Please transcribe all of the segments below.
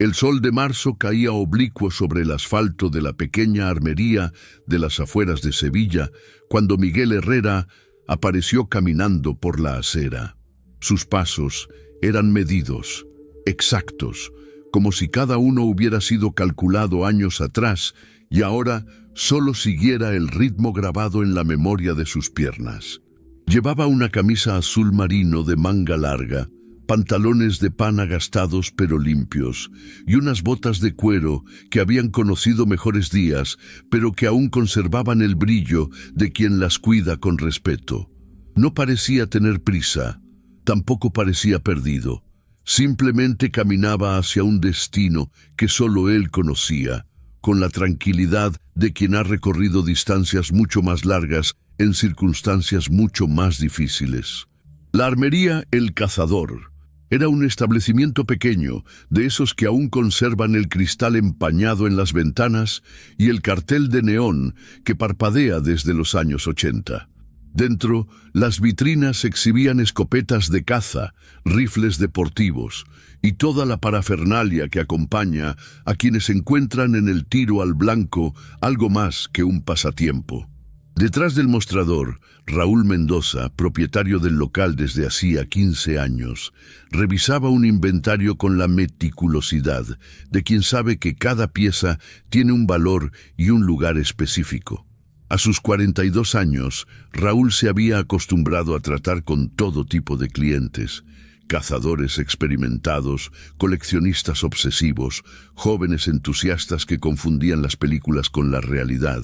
El sol de marzo caía oblicuo sobre el asfalto de la pequeña armería de las afueras de Sevilla, cuando Miguel Herrera apareció caminando por la acera. Sus pasos eran medidos, exactos, como si cada uno hubiera sido calculado años atrás y ahora solo siguiera el ritmo grabado en la memoria de sus piernas. Llevaba una camisa azul marino de manga larga, pantalones de pana gastados pero limpios, y unas botas de cuero que habían conocido mejores días, pero que aún conservaban el brillo de quien las cuida con respeto. No parecía tener prisa, tampoco parecía perdido. Simplemente caminaba hacia un destino que solo él conocía, con la tranquilidad de quien ha recorrido distancias mucho más largas en circunstancias mucho más difíciles. La armería El Cazador era un establecimiento pequeño, de esos que aún conservan el cristal empañado en las ventanas y el cartel de neón que parpadea desde los años 80. Dentro, las vitrinas exhibían escopetas de caza, rifles deportivos y toda la parafernalia que acompaña a quienes encuentran en el tiro al blanco algo más que un pasatiempo. Detrás del mostrador, Raúl Mendoza, propietario del local desde hacía 15 años, revisaba un inventario con la meticulosidad de quien sabe que cada pieza tiene un valor y un lugar específico. A sus 42 años, Raúl se había acostumbrado a tratar con todo tipo de clientes: cazadores experimentados, coleccionistas obsesivos, jóvenes entusiastas que confundían las películas con la realidad.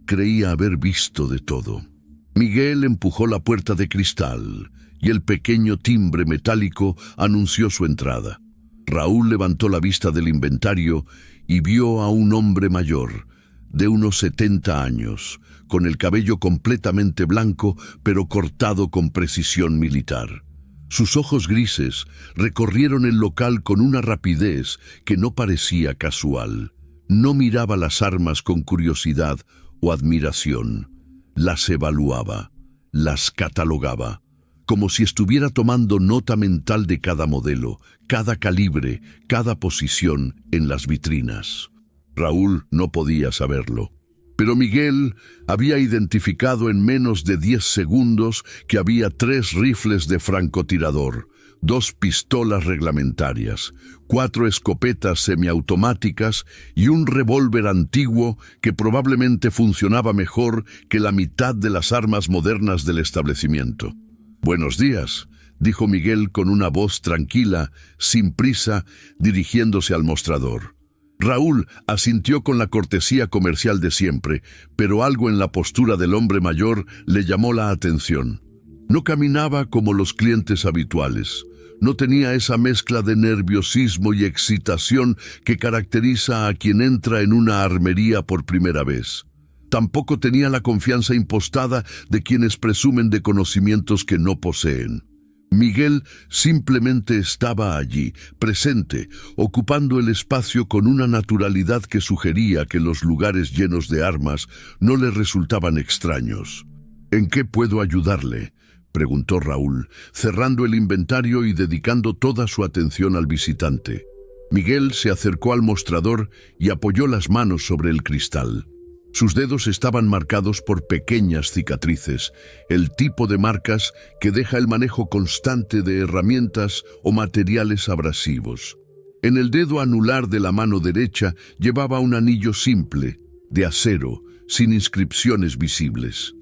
Creía haber visto de todo. Miguel empujó la puerta de cristal y el pequeño timbre metálico anunció su entrada. Raúl levantó la vista del inventario y vio a un hombre mayor, de unos 70 años, con el cabello completamente blanco pero cortado con precisión militar. Sus ojos grises recorrieron el local con una rapidez que no parecía casual. No miraba las armas con curiosidad o admiración. Las evaluaba, las catalogaba, como si estuviera tomando nota mental de cada modelo, cada calibre, cada posición en las vitrinas. Raúl no podía saberlo, pero Miguel había identificado en menos de 10 segundos que había 3 rifles de francotirador, 2 pistolas reglamentarias, 4 escopetas semiautomáticas y un revólver antiguo que probablemente funcionaba mejor que la mitad de las armas modernas del establecimiento. «Buenos días», dijo Miguel con una voz tranquila, sin prisa, dirigiéndose al mostrador. Raúl asintió con la cortesía comercial de siempre, pero algo en la postura del hombre mayor le llamó la atención. No caminaba como los clientes habituales. No tenía esa mezcla de nerviosismo y excitación que caracteriza a quien entra en una armería por primera vez. Tampoco tenía la confianza impostada de quienes presumen de conocimientos que no poseen. Miguel simplemente estaba allí, presente, ocupando el espacio con una naturalidad que sugería que los lugares llenos de armas no le resultaban extraños. «¿En qué puedo ayudarle?», preguntó Raúl, cerrando el inventario y dedicando toda su atención al visitante. Miguel se acercó al mostrador y apoyó las manos sobre el cristal. Sus dedos estaban marcados por pequeñas cicatrices, el tipo de marcas que deja el manejo constante de herramientas o materiales abrasivos. En el dedo anular de la mano derecha llevaba un anillo simple, de acero, sin inscripciones visibles.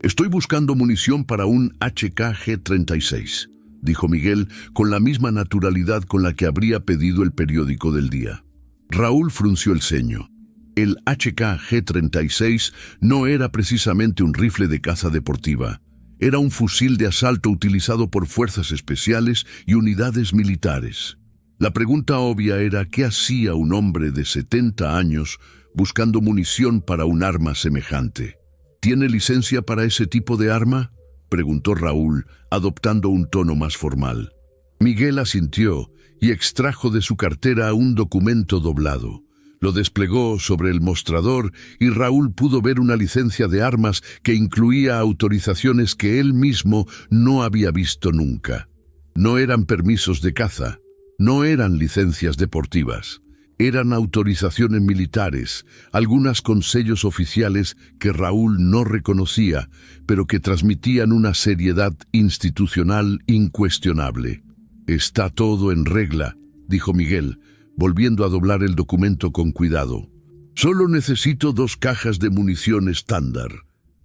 «Estoy buscando munición para un HK-G36», dijo Miguel con la misma naturalidad con la que habría pedido el periódico del día. Raúl frunció el ceño. El HK-G36 no era precisamente un rifle de caza deportiva. Era un fusil de asalto utilizado por fuerzas especiales y unidades militares. La pregunta obvia era ¿qué hacía un hombre de 70 años buscando munición para un arma semejante? «¿Tiene licencia para ese tipo de arma?», preguntó Raúl, adoptando un tono más formal. Miguel asintió y extrajo de su cartera un documento doblado. Lo desplegó sobre el mostrador y Raúl pudo ver una licencia de armas que incluía autorizaciones que él mismo no había visto nunca. No eran permisos de caza, no eran licencias deportivas. Eran autorizaciones militares, algunas con sellos oficiales que Raúl no reconocía, pero que transmitían una seriedad institucional incuestionable. «Está todo en regla», dijo Miguel, volviendo a doblar el documento con cuidado. «Solo necesito 2 cajas de munición estándar».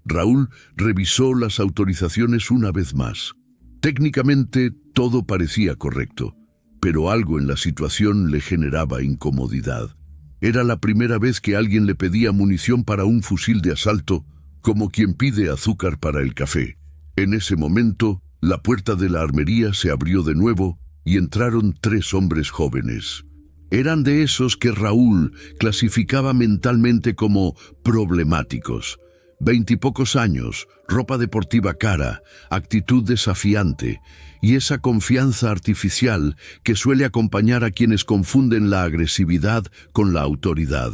Raúl revisó las autorizaciones una vez más. Técnicamente todo parecía correcto, pero algo en la situación le generaba incomodidad. Era la primera vez que alguien le pedía munición para un fusil de asalto, como quien pide azúcar para el café. En ese momento, la puerta de la armería se abrió de nuevo y entraron 3 hombres jóvenes. Eran de esos que Raúl clasificaba mentalmente como problemáticos. 20 y pocos años, ropa deportiva cara, actitud desafiante y esa confianza artificial que suele acompañar a quienes confunden la agresividad con la autoridad.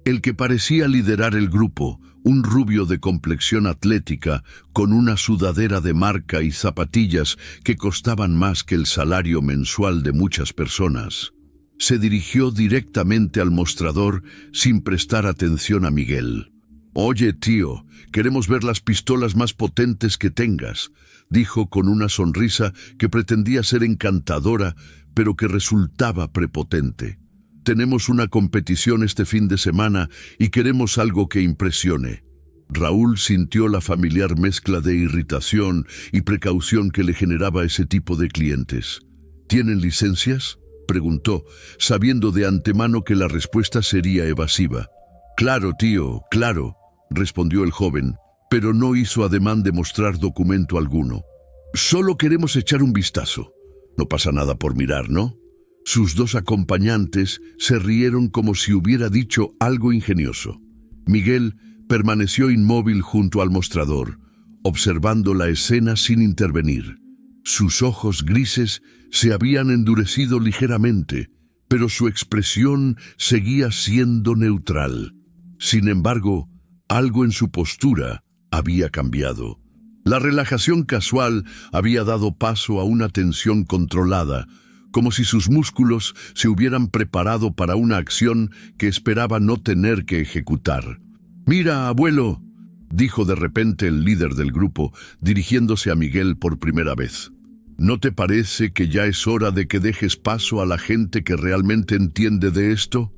El que parecía liderar el grupo, un rubio de complexión atlética, con una sudadera de marca y zapatillas que costaban más que el salario mensual de muchas personas, se dirigió directamente al mostrador sin prestar atención a Miguel. «Oye, tío, queremos ver las pistolas más potentes que tengas», dijo con una sonrisa que pretendía ser encantadora, pero que resultaba prepotente. «Tenemos una competición este fin de semana y queremos algo que impresione». Raúl sintió la familiar mezcla de irritación y precaución que le generaba ese tipo de clientes. «¿Tienen licencias?», preguntó, sabiendo de antemano que la respuesta sería evasiva. «Claro, tío, claro», respondió el joven, pero no hizo ademán de mostrar documento alguno. «Solo queremos echar un vistazo. No pasa nada por mirar, ¿no?». Sus 2 acompañantes se rieron como si hubiera dicho algo ingenioso. Miguel permaneció inmóvil junto al mostrador, observando la escena sin intervenir. Sus ojos grises se habían endurecido ligeramente, pero su expresión seguía siendo neutral. Sin embargo, algo en su postura había cambiado. La relajación casual había dado paso a una tensión controlada, como si sus músculos se hubieran preparado para una acción que esperaba no tener que ejecutar. «Mira, abuelo», dijo de repente el líder del grupo, dirigiéndose a Miguel por primera vez. «¿No te parece que ya es hora de que dejes paso a la gente que realmente entiende de esto?».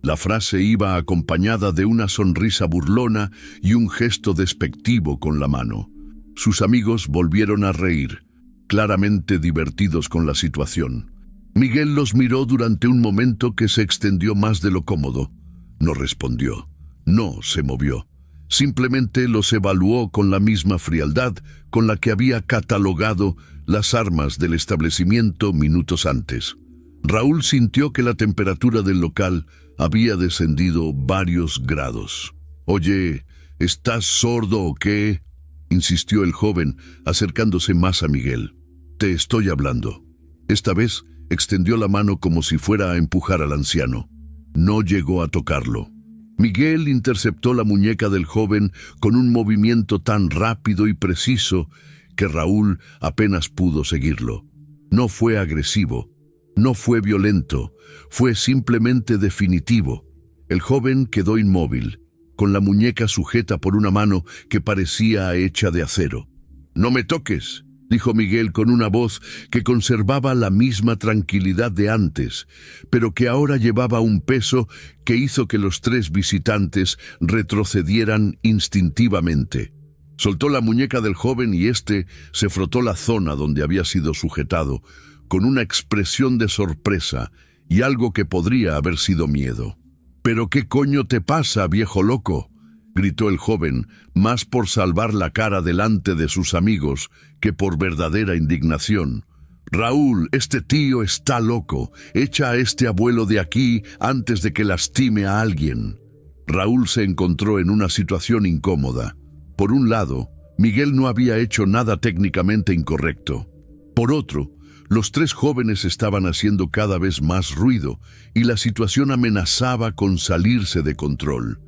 La frase iba acompañada de una sonrisa burlona y un gesto despectivo con la mano. Sus amigos volvieron a reír, claramente divertidos con la situación. Miguel los miró durante un momento que se extendió más de lo cómodo. No respondió, no se movió. Simplemente los evaluó con la misma frialdad con la que había catalogado las armas del establecimiento minutos antes. Raúl sintió que la temperatura del local había descendido varios grados. «Oye, ¿estás sordo o qué?», insistió el joven, acercándose más a Miguel. «Te estoy hablando». Esta vez extendió la mano como si fuera a empujar al anciano. No llegó a tocarlo. Miguel interceptó la muñeca del joven con un movimiento tan rápido y preciso que Raúl apenas pudo seguirlo. No fue agresivo. No fue violento, fue simplemente definitivo. El joven quedó inmóvil, con la muñeca sujeta por una mano que parecía hecha de acero. «No me toques», dijo Miguel con una voz que conservaba la misma tranquilidad de antes, pero que ahora llevaba un peso que hizo que los 3 visitantes retrocedieran instintivamente. Soltó la muñeca del joven y éste se frotó la zona donde había sido sujetado, con una expresión de sorpresa y algo que podría haber sido miedo. «¿Pero qué coño te pasa, viejo loco?», gritó el joven, más por salvar la cara delante de sus amigos que por verdadera indignación. «Raúl, este tío está loco. Echa a este abuelo de aquí antes de que lastime a alguien». Raúl se encontró en una situación incómoda. Por un lado, Miguel no había hecho nada técnicamente incorrecto. Por otro, los 3 jóvenes estaban haciendo cada vez más ruido y la situación amenazaba con salirse de control.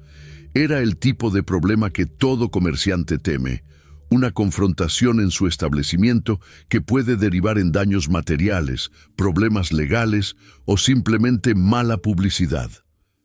Era el tipo de problema que todo comerciante teme, Una confrontación en su establecimiento que puede derivar en daños materiales, problemas legales o simplemente mala publicidad.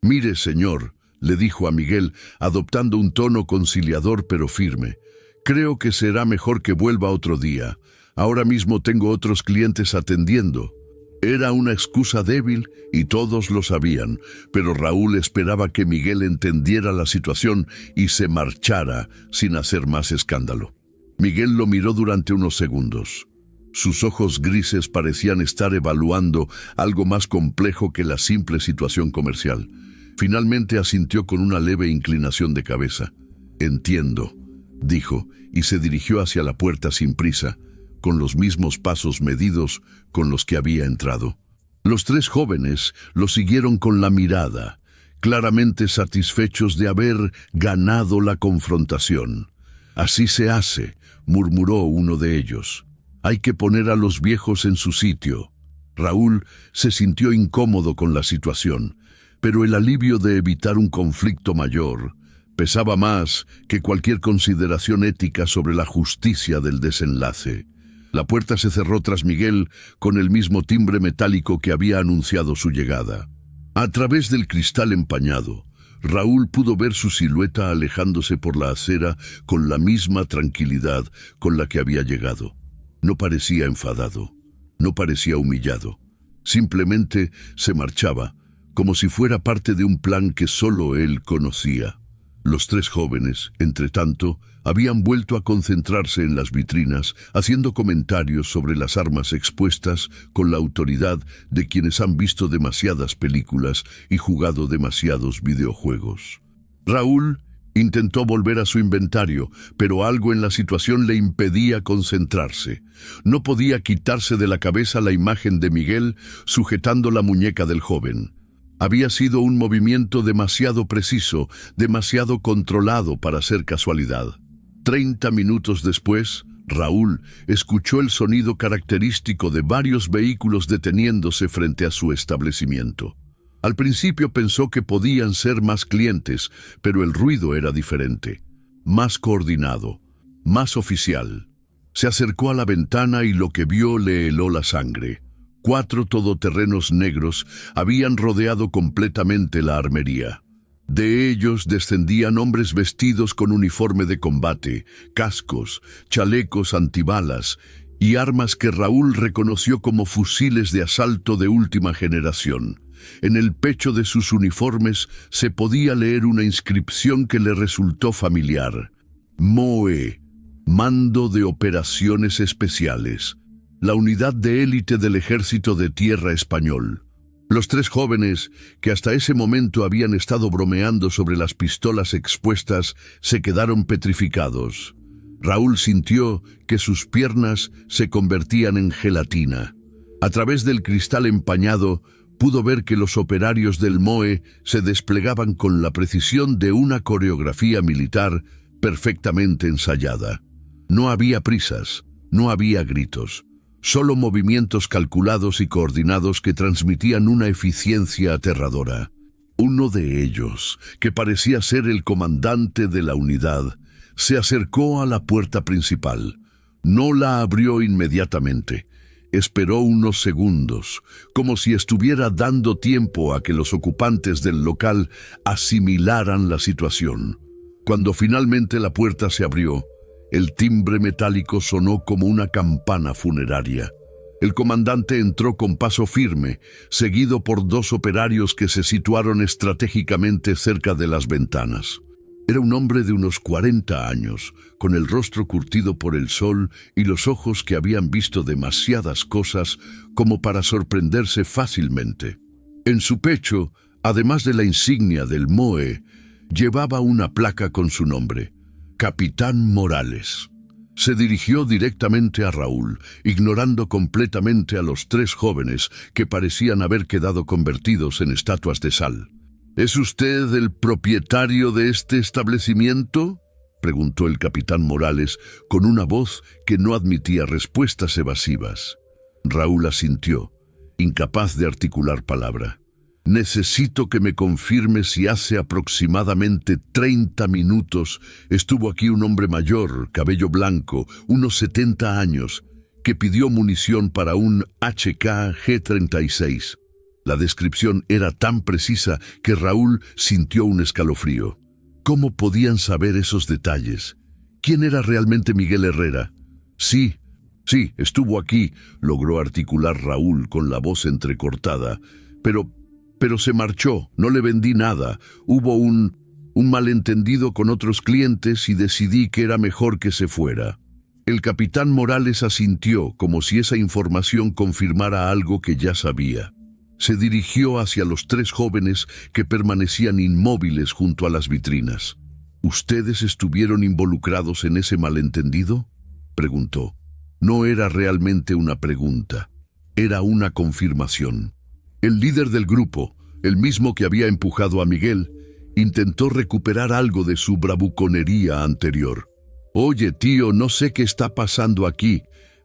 «Mire, señor», le dijo a Miguel, adoptando un tono conciliador pero firme, «creo que será mejor que vuelva otro día. Ahora mismo tengo otros clientes atendiendo». Era una excusa débil y todos lo sabían, pero Raúl esperaba que Miguel entendiera la situación y se marchara sin hacer más escándalo. Miguel lo miró durante unos segundos. Sus ojos grises parecían estar evaluando algo más complejo que la simple situación comercial. Finalmente asintió con una leve inclinación de cabeza. «Entiendo», dijo, y se dirigió hacia la puerta sin prisa, con los mismos pasos medidos con los que había entrado. Los tres jóvenes lo siguieron con la mirada, claramente satisfechos de haber ganado la confrontación. «Así se hace», murmuró uno de ellos. «Hay que poner a los viejos en su sitio». Raúl se sintió incómodo con la situación, pero el alivio de evitar un conflicto mayor pesaba más que cualquier consideración ética sobre la justicia del desenlace. La puerta se cerró tras Miguel con el mismo timbre metálico que había anunciado su llegada. A través del cristal empañado, Raúl pudo ver su silueta alejándose por la acera con la misma tranquilidad con la que había llegado. No parecía enfadado, no parecía humillado. Simplemente se marchaba, como si fuera parte de un plan que solo él conocía. Los tres jóvenes, entretanto, habían vuelto a concentrarse en las vitrinas, haciendo comentarios sobre las armas expuestas con la autoridad de quienes han visto demasiadas películas y jugado demasiados videojuegos. Raúl intentó volver a su inventario, pero algo en la situación le impedía concentrarse. No podía quitarse de la cabeza la imagen de Miguel sujetando la muñeca del joven. Había sido un movimiento demasiado preciso, demasiado controlado para ser casualidad. 30 minutos después, Raúl escuchó el sonido característico de varios vehículos deteniéndose frente a su establecimiento. Al principio pensó que podían ser más clientes, pero el ruido era diferente, más coordinado, más oficial. Se acercó a la ventana y lo que vio le heló la sangre. 4 todoterrenos negros habían rodeado completamente la armería. De ellos descendían hombres vestidos con uniforme de combate, cascos, chalecos antibalas y armas que Raúl reconoció como fusiles de asalto de última generación. En el pecho de sus uniformes se podía leer una inscripción que le resultó familiar. MOE, Mando de Operaciones Especiales, la unidad de élite del Ejército de Tierra español. Los tres jóvenes, que hasta ese momento habían estado bromeando sobre las pistolas expuestas, se quedaron petrificados. Raúl sintió que sus piernas se convertían en gelatina. A través del cristal empañado, pudo ver que los operarios del MOE se desplegaban con la precisión de una coreografía militar perfectamente ensayada. No había prisas, no había gritos. Solo movimientos calculados y coordinados que transmitían una eficiencia aterradora. Uno de ellos, que parecía ser el comandante de la unidad, se acercó a la puerta principal. No la abrió inmediatamente. Esperó unos segundos, como si estuviera dando tiempo a que los ocupantes del local asimilaran la situación. Cuando finalmente la puerta se abrió, el timbre metálico sonó como una campana funeraria. El comandante entró con paso firme, seguido por 2 operarios que se situaron estratégicamente cerca de las ventanas. Era un hombre de unos 40 años, con el rostro curtido por el sol y los ojos que habían visto demasiadas cosas como para sorprenderse fácilmente. En su pecho, además de la insignia del MOE, llevaba una placa con su nombre: Capitán Morales. Se dirigió directamente a Raúl, ignorando completamente a los 3 jóvenes que parecían haber quedado convertidos en estatuas de sal. «¿Es usted el propietario de este establecimiento?», preguntó el capitán Morales con una voz que no admitía respuestas evasivas. Raúl asintió, incapaz de articular palabra. Necesito que me confirme si hace aproximadamente 30 minutos estuvo aquí un hombre mayor, cabello blanco, unos 70 años, que pidió munición para un HK-G36. La descripción era tan precisa que Raúl sintió un escalofrío. ¿Cómo podían saber esos detalles? ¿Quién era realmente Miguel Herrera? Sí, estuvo aquí, logró articular Raúl con la voz entrecortada, pero se marchó, no le vendí nada. Hubo un malentendido con otros clientes y decidí que era mejor que se fuera. El capitán Morales asintió, como si esa información confirmara algo que ya sabía. Se dirigió hacia los 3 jóvenes que permanecían inmóviles junto a las vitrinas. ¿Ustedes estuvieron involucrados en ese malentendido?, preguntó. No era realmente una pregunta, era una confirmación. El líder del grupo, el mismo que había empujado a Miguel, intentó recuperar algo de su bravuconería anterior. Oye, tío, no sé qué está pasando aquí,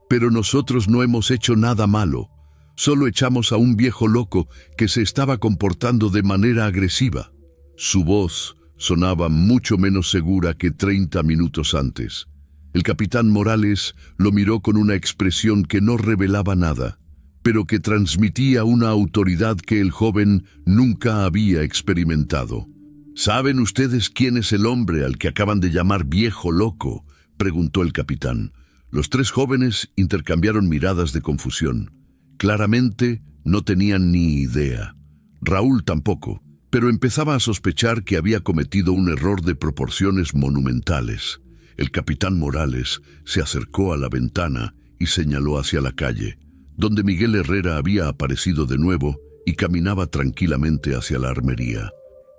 pero nosotros no hemos hecho nada malo. Solo echamos a un viejo loco que se estaba comportando de manera agresiva. Su voz sonaba mucho menos segura que 30 minutos antes. El capitán Morales lo miró con una expresión que no revelaba nada, pero que transmitía una autoridad que el joven nunca había experimentado. ¿Saben ustedes quién es el hombre al que acaban de llamar viejo loco?, preguntó el capitán. Los 3 jóvenes intercambiaron miradas de confusión. Claramente no tenían ni idea. Raúl tampoco, pero empezaba a sospechar que había cometido un error de proporciones monumentales. El capitán Morales se acercó a la ventana y señaló hacia la calle, donde Miguel Herrera había aparecido de nuevo y caminaba tranquilamente hacia la armería.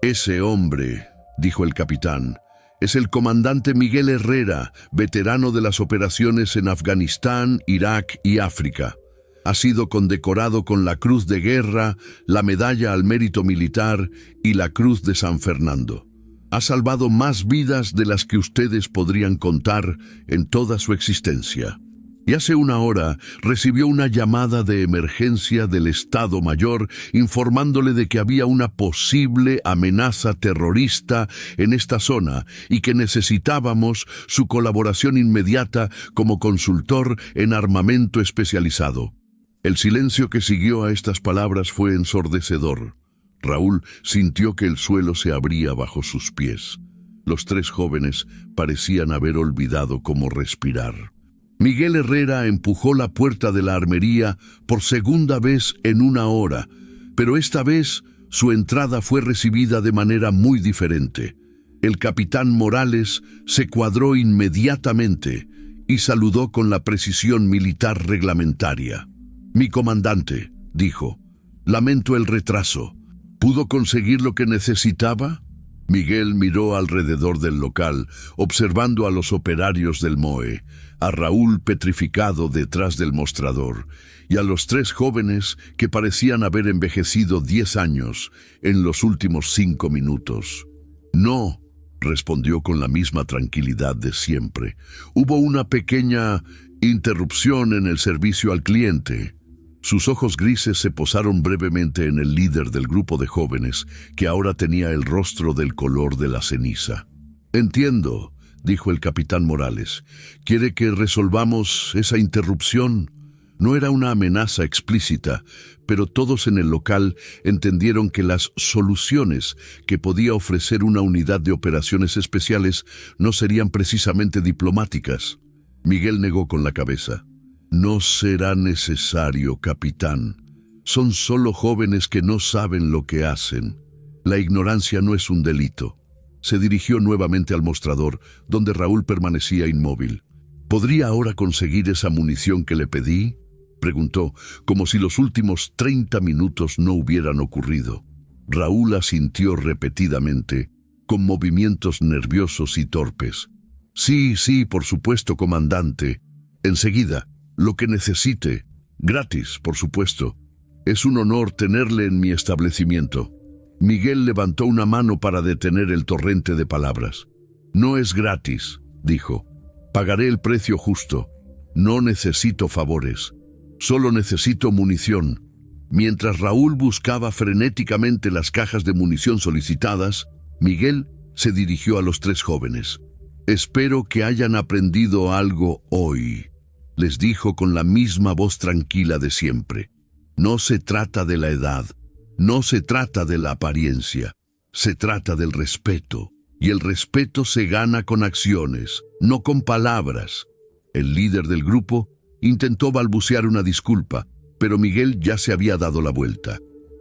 Ese hombre, dijo el capitán, es el comandante Miguel Herrera, veterano de las operaciones en Afganistán, Irak y África. Ha sido condecorado con la Cruz de Guerra, la Medalla al Mérito Militar y la Cruz de San Fernando. Ha salvado más vidas de las que ustedes podrían contar en toda su existencia. Y hace una hora recibió una llamada de emergencia del Estado Mayor informándole de que había una posible amenaza terrorista en esta zona y que necesitábamos su colaboración inmediata como consultor en armamento especializado. El silencio que siguió a estas palabras fue ensordecedor. Raúl sintió que el suelo se abría bajo sus pies. Los 3 jóvenes parecían haber olvidado cómo respirar. Miguel Herrera empujó la puerta de la armería por segunda vez en una hora, pero esta vez su entrada fue recibida de manera muy diferente. El capitán Morales se cuadró inmediatamente y saludó con la precisión militar reglamentaria. «Mi comandante», dijo, «lamento el retraso. ¿Pudo conseguir lo que necesitaba?» Miguel miró alrededor del local, observando a los operarios del MOE, a Raúl petrificado detrás del mostrador, y a los 3 jóvenes que parecían haber envejecido 10 años en los últimos 5 minutos. «No», respondió con la misma tranquilidad de siempre. «Hubo una pequeña interrupción en el servicio al cliente». Sus ojos grises se posaron brevemente en el líder del grupo de jóvenes, que ahora tenía el rostro del color de la ceniza. «Entiendo», dijo el capitán Morales. «¿Quiere que resolvamos esa interrupción?» No era una amenaza explícita, pero todos en el local entendieron que las soluciones que podía ofrecer una unidad de operaciones especiales no serían precisamente diplomáticas. Miguel negó con la cabeza. «No será necesario, capitán. Son solo jóvenes que no saben lo que hacen. La ignorancia no es un delito». Se dirigió nuevamente al mostrador, donde Raúl permanecía inmóvil. «¿Podría ahora conseguir esa munición que le pedí?», preguntó, como si los últimos 30 minutos no hubieran ocurrido. Raúl asintió repetidamente, con movimientos nerviosos y torpes. «Sí, por supuesto, comandante. Enseguida. Lo que necesite. Gratis, por supuesto. Es un honor tenerle en mi establecimiento». Miguel levantó una mano para detener el torrente de palabras. «No es gratis», dijo. «Pagaré el precio justo. No necesito favores. Solo necesito munición». Mientras Raúl buscaba frenéticamente las cajas de munición solicitadas, Miguel se dirigió a los tres jóvenes. «Espero que hayan aprendido algo hoy», les dijo con la misma voz tranquila de siempre. «No se trata de la edad, no se trata de la apariencia, se trata del respeto, y el respeto se gana con acciones, no con palabras». El líder del grupo intentó balbucear una disculpa, pero Miguel ya se había dado la vuelta.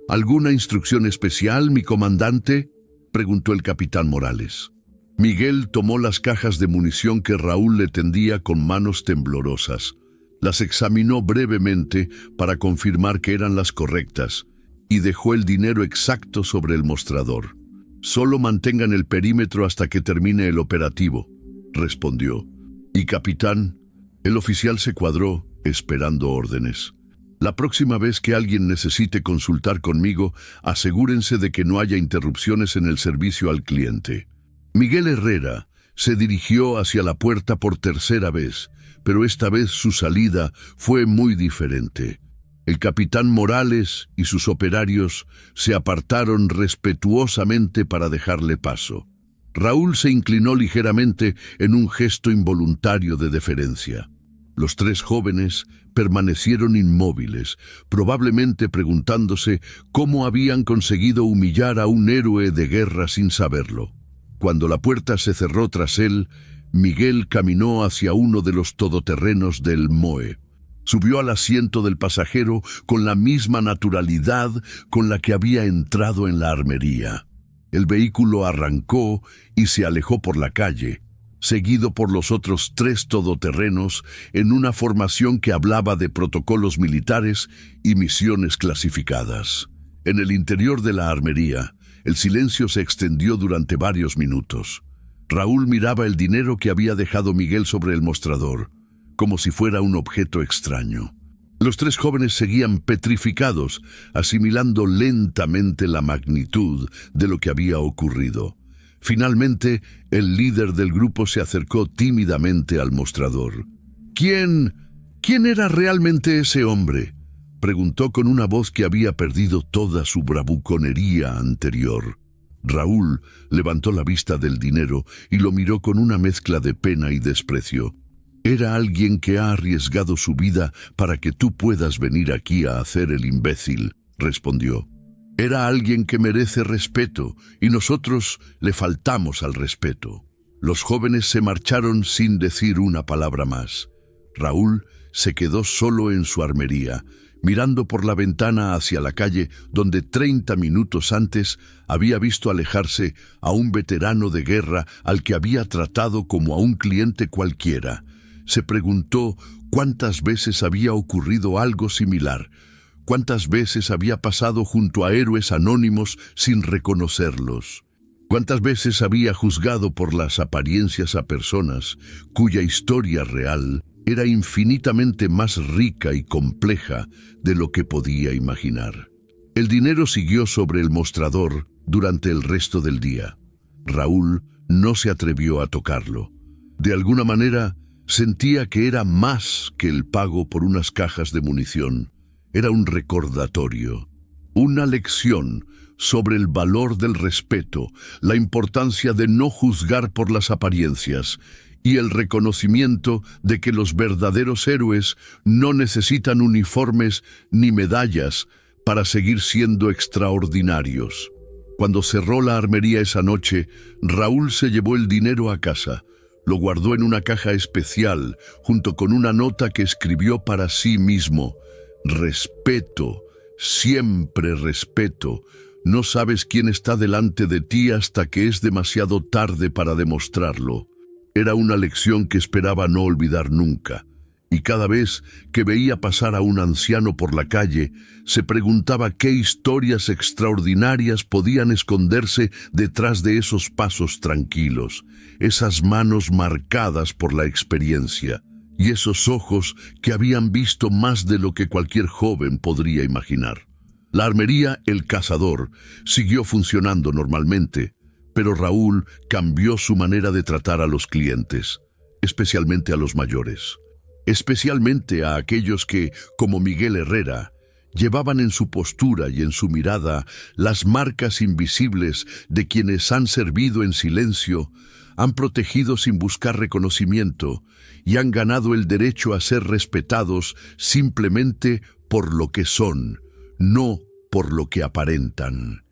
«¿Alguna instrucción especial, mi comandante?», preguntó el capitán Morales. Miguel tomó las cajas de munición que Raúl le tendía con manos temblorosas. Las examinó brevemente para confirmar que eran las correctas y dejó el dinero exacto sobre el mostrador. «Solo mantengan el perímetro hasta que termine el operativo», respondió. «Y capitán», el oficial se cuadró, esperando órdenes. «La próxima vez que alguien necesite consultar conmigo, asegúrense de que no haya interrupciones en el servicio al cliente». Miguel Herrera se dirigió hacia la puerta por tercera vez, pero esta vez su salida fue muy diferente. El capitán Morales y sus operarios se apartaron respetuosamente para dejarle paso. Raúl se inclinó ligeramente en un gesto involuntario de deferencia. Los tres jóvenes permanecieron inmóviles, probablemente preguntándose cómo habían conseguido humillar a un héroe de guerra sin saberlo. Cuando la puerta se cerró tras él, Miguel caminó hacia uno de los todoterrenos del MOE. Subió al asiento del pasajero con la misma naturalidad con la que había entrado en la armería. El vehículo arrancó y se alejó por la calle, seguido por los otros tres todoterrenos en una formación que hablaba de protocolos militares y misiones clasificadas. En el interior de la armería, el silencio se extendió durante varios minutos. Raúl miraba el dinero que había dejado Miguel sobre el mostrador, como si fuera un objeto extraño. Los tres jóvenes seguían petrificados, asimilando lentamente la magnitud de lo que había ocurrido. Finalmente, el líder del grupo se acercó tímidamente al mostrador. ¿Quién era realmente ese hombre?», preguntó con una voz que había perdido toda su bravuconería anterior. Raúl levantó la vista del dinero y lo miró con una mezcla de pena y desprecio. «Era alguien que ha arriesgado su vida para que tú puedas venir aquí a hacer el imbécil», respondió. «Era alguien que merece respeto y nosotros le faltamos al respeto». Los jóvenes se marcharon sin decir una palabra más. Raúl se quedó solo en su armería, mirando por la ventana hacia la calle donde 30 minutos antes había visto alejarse a un veterano de guerra al que había tratado como a un cliente cualquiera. Se preguntó cuántas veces había ocurrido algo similar, cuántas veces había pasado junto a héroes anónimos sin reconocerlos, cuántas veces había juzgado por las apariencias a personas cuya historia real era infinitamente más rica y compleja de lo que podía imaginar. El dinero siguió sobre el mostrador durante el resto del día. Raúl no se atrevió a tocarlo. De alguna manera, sentía que era más que el pago por unas cajas de munición. Era un recordatorio, una lección sobre el valor del respeto, la importancia de no juzgar por las apariencias y el reconocimiento de que los verdaderos héroes no necesitan uniformes ni medallas para seguir siendo extraordinarios. Cuando cerró la armería esa noche, Raúl se llevó el dinero a casa. Lo guardó en una caja especial, junto con una nota que escribió para sí mismo. «Respeto, siempre respeto. No sabes quién está delante de ti hasta que es demasiado tarde para demostrarlo». Era una lección que esperaba no olvidar nunca, y cada vez que veía pasar a un anciano por la calle, se preguntaba qué historias extraordinarias podían esconderse detrás de esos pasos tranquilos, esas manos marcadas por la experiencia, y esos ojos que habían visto más de lo que cualquier joven podría imaginar. La armería El Cazador siguió funcionando normalmente, pero Raúl cambió su manera de tratar a los clientes, especialmente a los mayores, especialmente a aquellos que, como Miguel Herrera, Llevaban en su postura y en su mirada las marcas invisibles de quienes han servido en silencio, han protegido sin buscar reconocimiento y han ganado el derecho a ser respetados simplemente por lo que son, no por lo que aparentan.